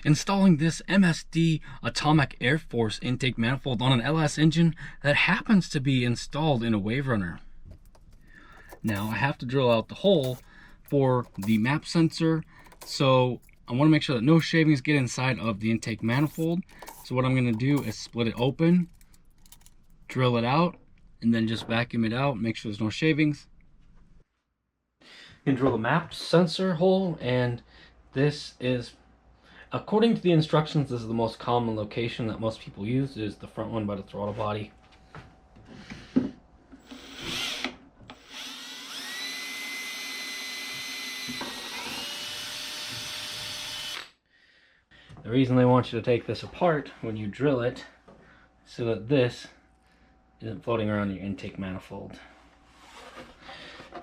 installing this MSD Atomic AirForce intake manifold on an LS engine that happens to be installed in a Wave Runner. Now I have to drill out the hole for the map sensor, so I want to make sure that no shavings get inside of the intake manifold. So what I'm going to do is split it open, drill it out, and then just vacuum it out, make sure there's no shavings. You can drill the map sensor hole, and this is, according to the instructions, this is the most common location that most people use, is the front one by the throttle body. The reason they want you to take this apart when you drill it, so that this isn't floating around your intake manifold.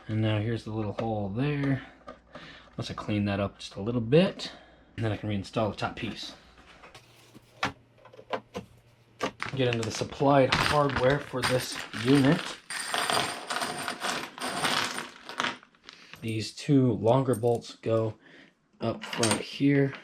And now here's the little hole there. Once I clean that up just a little bit, and then I can reinstall the top piece. Get into the supplied hardware for this unit. These two longer bolts go up front here.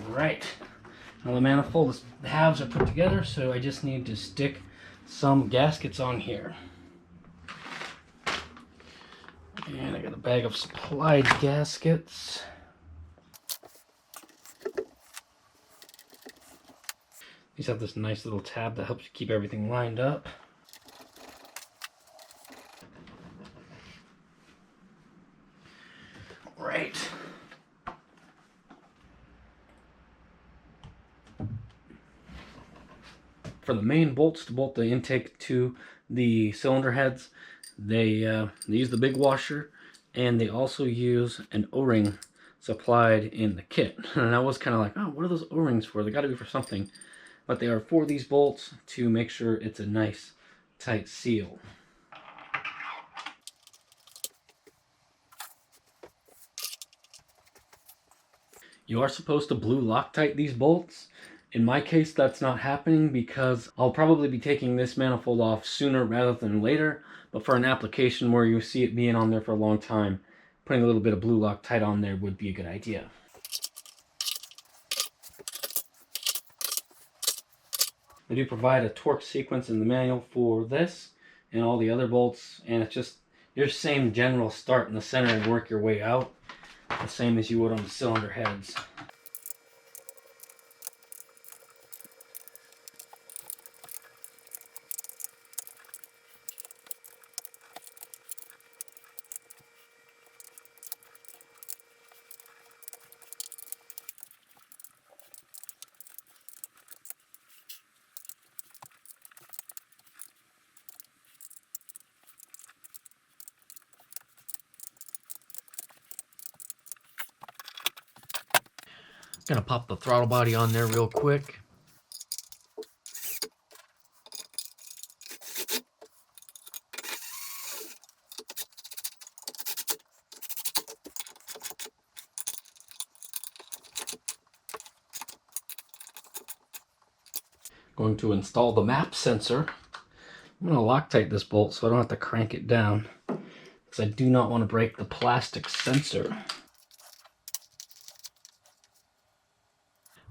Alright, now the manifold halves are put together, so I just need to stick some gaskets on here. And I got a bag of supplied gaskets. These have this nice little tab that helps you keep everything lined up. Right. For the main bolts to bolt the intake to the cylinder heads, they use the big washer, and they also use an O-ring supplied in the kit. And I was kind of like, oh, what are those O-rings for? They got to be for something. But they are for these bolts to make sure it's a nice tight seal. You are supposed to blue Loctite these bolts. In my case, that's not happening because I'll probably be taking this manifold off sooner rather than later. But for an application where you see it being on there for a long time, putting a little bit of blue Loctite on there would be a good idea. They do provide a torque sequence in the manual for this and all the other bolts, and it's just your same general start in the center and work your way out, the same as you would on the cylinder heads. Gonna pop the throttle body on there real quick. Going to install the map sensor. I'm gonna Loctite this bolt so I don't have to crank it down, because I do not want to break the plastic sensor.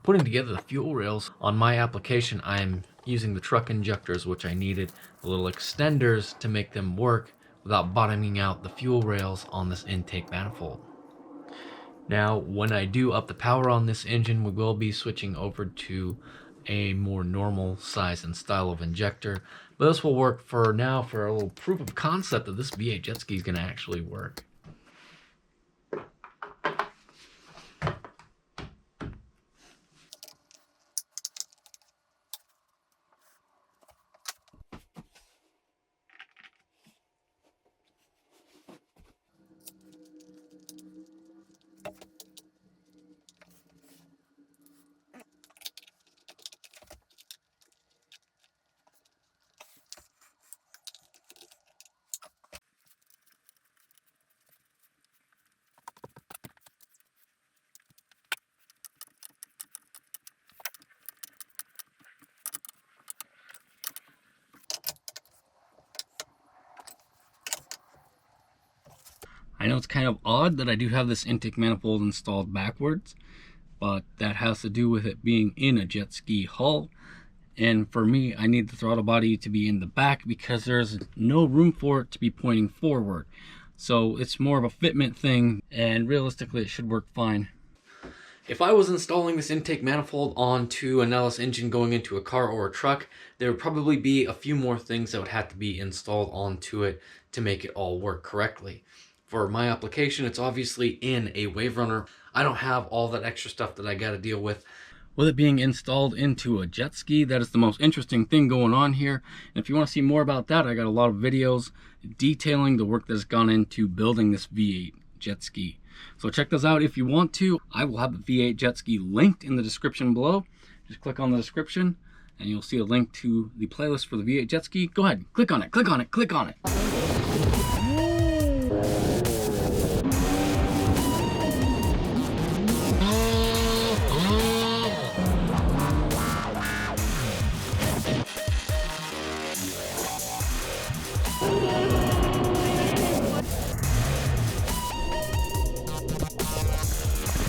Putting together the fuel rails on my application, I'm using the truck injectors, which I needed the little extenders to make them work without bottoming out the fuel rails on this intake manifold. Now, when I do up the power on this engine, we will be switching over to a more normal size and style of injector, but this will work for now for a little proof of concept that this V8 jet ski is going to actually work. I know it's kind of odd that I do have this intake manifold installed backwards, but that has to do with it being in a jet ski hull. And for me, I need the throttle body to be in the back because there's no room for it to be pointing forward. So it's more of a fitment thing, and realistically it should work fine. If I was installing this intake manifold onto an LS engine going into a car or a truck, there would probably be a few more things that would have to be installed onto it to make it all work correctly. For my application, it's obviously in a wave runner. I don't have all that extra stuff that I got to deal with. With it being installed into a jet ski, that is the most interesting thing going on here. And if you want to see more about that, I got a lot of videos detailing the work that's gone into building this V8 jet ski. So check those out if you want to. I will have the V8 jet ski linked in the description below. Just click on the description and you'll see a link to the playlist for the V8 jet ski. Go ahead, click on it, click on it, click on it.